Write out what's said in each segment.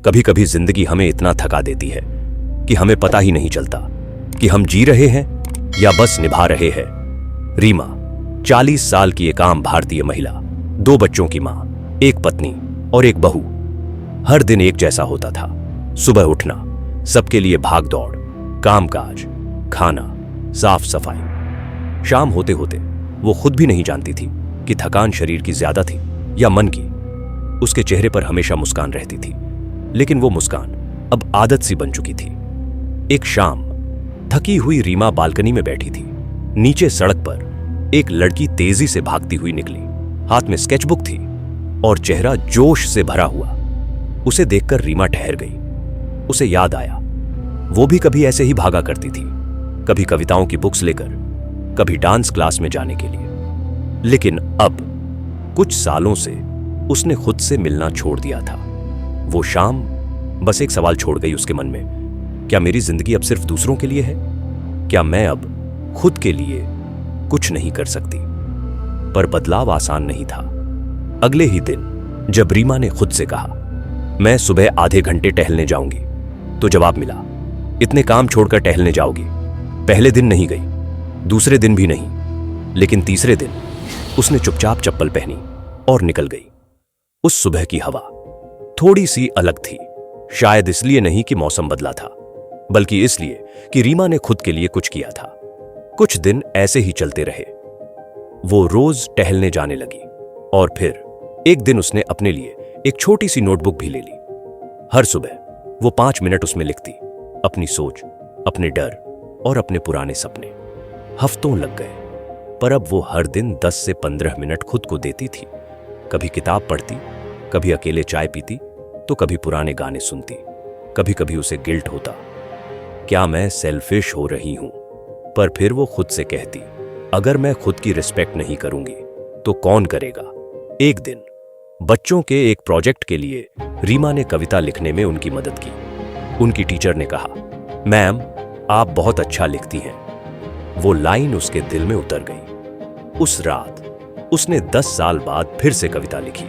कभी कभी जिंदगी हमें इतना थका देती है कि हमें पता ही नहीं चलता कि हम जी रहे हैं या बस निभा रहे हैं। रीमा 40 साल की एक आम भारतीय महिला, 2 बच्चों की मां, एक पत्नी और एक बहू। हर दिन एक जैसा होता था। सुबह उठना, सबके लिए भाग दौड़, कामकाज, खाना, साफ सफाई। शाम होते होते वो खुद भी नहीं जानती थी कि थकान शरीर की ज्यादा थी या मन की। उसके चेहरे पर हमेशा मुस्कान रहती थी, लेकिन वो मुस्कान अब आदत सी बन चुकी थी। एक शाम थकी हुई रीमा बालकनी में बैठी थी। नीचे सड़क पर एक लड़की तेजी से भागती हुई निकली। हाथ में स्केचबुक थी और चेहरा जोश से भरा हुआ। उसे देखकर रीमा ठहर गई। उसे याद आया, वो भी कभी ऐसे ही भागा करती थी, कभी कविताओं की बुक्स लेकर, कभी डांस क्लास में जाने के लिए। लेकिन अब कुछ सालों से उसने खुद से मिलना छोड़ दिया था। वो शाम बस एक सवाल छोड़ गई उसके मन में, क्या मेरी जिंदगी अब सिर्फ दूसरों के लिए है? क्या मैं अब खुद के लिए कुछ नहीं कर सकती? पर बदलाव आसान नहीं था। अगले ही दिन जब रीमा ने खुद से कहा, मैं सुबह आधे घंटे टहलने जाऊंगी, तो जवाब मिला, इतने काम छोड़कर टहलने जाओगी? पहले दिन नहीं गई, दूसरे दिन भी नहीं, लेकिन तीसरे दिन उसने चुपचाप चप्पल पहनी और निकल गई। उस सुबह की हवा थोड़ी सी अलग थी। शायद इसलिए नहीं कि मौसम बदला था, बल्कि इसलिए कि रीमा ने खुद के लिए कुछ किया था। कुछ दिन ऐसे ही चलते रहे। वो रोज टहलने जाने लगी और फिर एक दिन उसने अपने लिए एक छोटी सी नोटबुक भी ले ली। हर सुबह वो 5 मिनट उसमें लिखती, अपनी सोच, अपने डर और अपने पुराने सपने। हफ्तों लग गए, पर अब वो हर दिन 10 से 15 मिनट खुद को देती थी। कभी किताब पढ़ती, कभी अकेले चाय पीती, तो कभी पुराने गाने सुनती। कभी कभी उसे गिल्ट होता, क्या मैं सेल्फिश हो रही हूं? पर फिर वो खुद से कहती, अगर मैं खुद की रिस्पेक्ट नहीं करूंगी तो कौन करेगा? एक दिन बच्चों के एक प्रोजेक्ट के लिए रीमा ने कविता लिखने में उनकी मदद की। उनकी टीचर ने कहा, मैम आप बहुत अच्छा लिखती हैं। वो लाइन उसके दिल में उतर गई। उस रात उसने 10 साल बाद फिर से कविता लिखी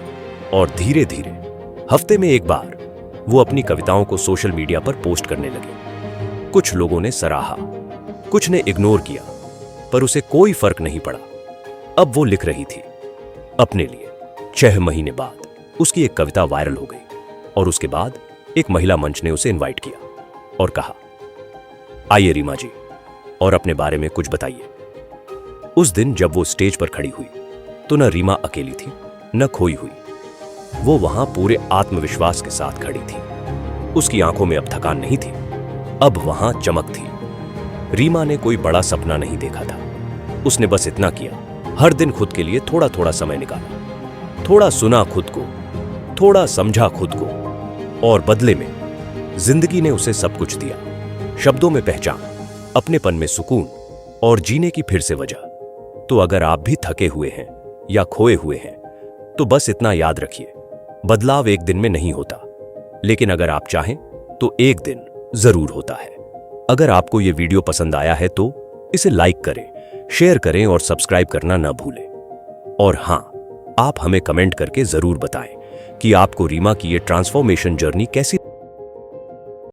और धीरे धीरे हफ्ते में एक बार वो अपनी कविताओं को सोशल मीडिया पर पोस्ट करने लगे। कुछ लोगों ने सराहा, कुछ ने इग्नोर किया, पर उसे कोई फर्क नहीं पड़ा। अब वो लिख रही थी अपने लिए। 6 महीने बाद उसकी एक कविता वायरल हो गई और उसके बाद एक महिला मंच ने उसे इनवाइट किया और कहा, आइए रीमा जी, और अपने बारे में कुछ बताइए। उस दिन जब वो स्टेज पर खड़ी हुई तो न रीमा अकेली थी, न खोई हुई। वो वहां पूरे आत्मविश्वास के साथ खड़ी थी। उसकी आंखों में अब थकान नहीं थी, अब वहां चमक थी। रीमा ने कोई बड़ा सपना नहीं देखा था। उसने बस इतना किया, हर दिन खुद के लिए थोड़ा थोड़ा समय निकाला, थोड़ा सुना खुद को, थोड़ा समझा खुद को, और बदले में जिंदगी ने उसे सब कुछ दिया। शब्दों में पहचान, अपनेपन में सुकून और जीने की फिर से वजह। तो अगर आप भी थके हुए हैं या खोए हुए हैं तो बस इतना याद रखिए, बदलाव एक दिन में नहीं होता, लेकिन अगर आप चाहें तो एक दिन जरूर होता है। अगर आपको यह वीडियो पसंद आया है तो इसे लाइक करें, शेयर करें और सब्सक्राइब करना न भूलें। और हां, आप हमें कमेंट करके जरूर बताएं कि आपको रीमा की ये ट्रांसफॉर्मेशन जर्नी कैसी